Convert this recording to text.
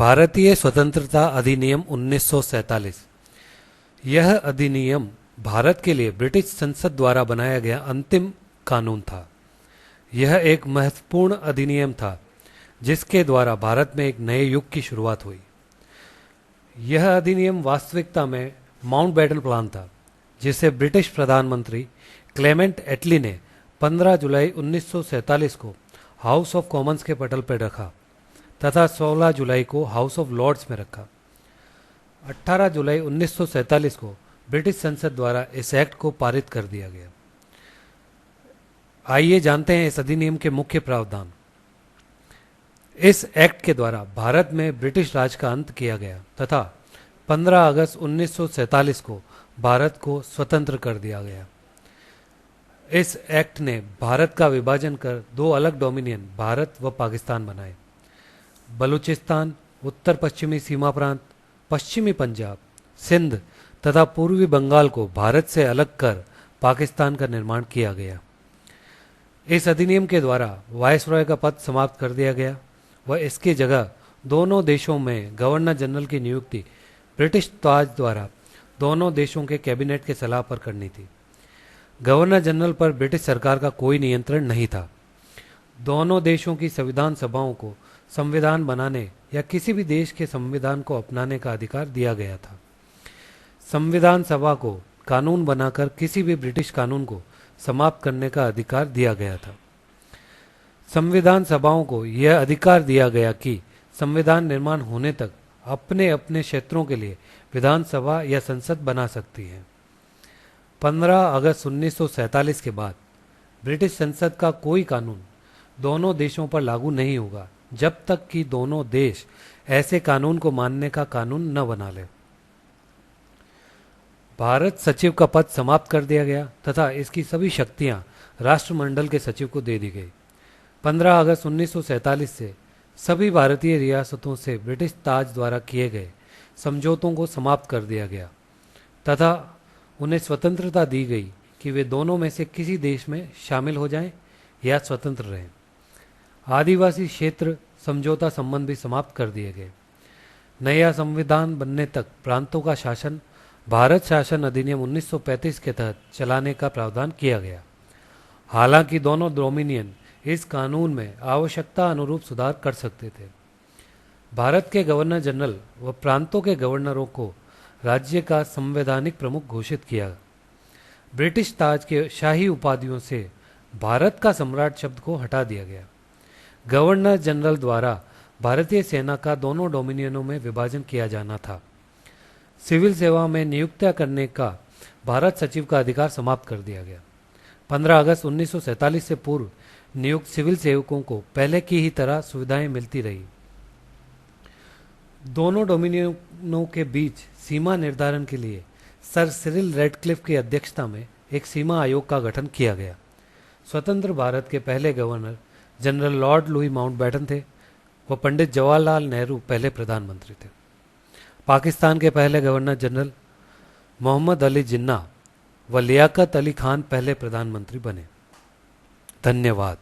भारतीय स्वतंत्रता अधिनियम 1947। यह अधिनियम भारत के लिए ब्रिटिश संसद द्वारा बनाया गया अंतिम कानून था। यह एक महत्वपूर्ण अधिनियम था जिसके द्वारा भारत में एक नए युग की शुरुआत हुई। यह अधिनियम वास्तविकता में माउंटबेटन प्लान था, जिसे ब्रिटिश प्रधानमंत्री क्लेमेंट एटली ने 15 जुलाई 1947 को हाउस ऑफ कॉमन्स के पटल पर रखा तथा 16 जुलाई को हाउस ऑफ लॉर्ड्स में रखा। 18 जुलाई 1947 को ब्रिटिश संसद द्वारा इस एक्ट को पारित कर दिया गया। आइए जानते हैं इस अधिनियम के मुख्य प्रावधान। इस एक्ट के द्वारा भारत में ब्रिटिश राज का अंत किया गया तथा 15 अगस्त 1947 को भारत को स्वतंत्र कर दिया गया। इस एक्ट ने भारत का विभाजन कर दो अलग डोमिनियन भारत व पाकिस्तान बनाए। बलूचिस्तान, उत्तर पश्चिमी सीमा प्रांत, पश्चिमी पंजाब, सिंध तथा पूर्वी बंगाल को भारत से अलग कर पाकिस्तान का निर्माण किया गया। इस अधिनियम के द्वारा वायसरॉय का पद समाप्त कर दिया गया व इसकी जगह दोनों देशों में गवर्नर जनरल की नियुक्ति ब्रिटिश ताज द्वारा दोनों देशों के कैबिनेट के सलाह पर करनी थी। गवर्नर जनरल पर ब्रिटिश सरकार का कोई नियंत्रण नहीं था। दोनों देशों की संविधान सभाओं को संविधान बनाने या किसी भी देश के संविधान को अपनाने का अधिकार दिया गया था। संविधान सभा को कानून बनाकर किसी भी ब्रिटिश कानून को समाप्त करने का अधिकार दिया गया था। संविधान सभाओं को यह अधिकार दिया गया कि संविधान निर्माण होने तक अपने अपने क्षेत्रों के लिए विधानसभा या संसद बना सकती है। 15 अगस्त 1947 के बाद ब्रिटिश संसद का कोई कानून दोनों देशों पर लागू नहीं होगा जब तक कि दोनों देश ऐसे कानून को मानने का कानून न बना ले। भारत सचिव का पद समाप्त कर दिया गया तथा इसकी सभी शक्तियां राष्ट्रमंडल के सचिव को दे दी गई। 15 अगस्त 1947 से सभी भारतीय रियासतों से ब्रिटिश ताज द्वारा किए गए समझौतों को समाप्त कर दिया गया तथा उन्हें स्वतंत्रता दी गई कि वे दोनों में से किसी देश में शामिल हो जाएं या स्वतंत्र रहें। आदिवासी क्षेत्र समझौता संबंध भी समाप्त कर दिए गए। नया संविधान बनने तक प्रांतों का शासन भारत शासन अधिनियम 1935 के तहत चलाने का प्रावधान किया गया। हालांकि दोनों डोमिनियन इस कानून में आवश्यकता अनुरूप सुधार कर सकते थे। भारत के गवर्नर जनरल व प्रांतों के गवर्नरों को राज्य का संवैधानिक प्रमुख घोषित किया। ब्रिटिश ताज के शाही उपाधियों से भारत का सम्राट शब्द को हटा दिया गया। गवर्नर जनरल द्वारा भारतीय सेना का दोनों डोमिनियनों में विभाजन किया जाना था। सिविल सेवा में नियुक्तियां करने का भारत सचिव का अधिकार समाप्त कर दिया गया। 15 अगस्त 1947 से पूर्व नियुक्त सिविल सेवकों को पहले की ही तरह सुविधाएं मिलती रही। दोनों डोमिनियनों के बीच सीमा निर्धारण के लिए सर सिरिल रेडक्लिफ की अध्यक्षता में एक सीमा आयोग का गठन किया गया। स्वतंत्र भारत के पहले governor general Lord Louis Mountbatten थे व पंडित जवाहरलाल नेहरू पहले प्रधानमंत्री थे। पाकिस्तान के पहले गवर्नर जनरल मोहम्मद अली जिन्ना व लियाकत अली खान पहले प्रधानमंत्री बने। धन्यवाद।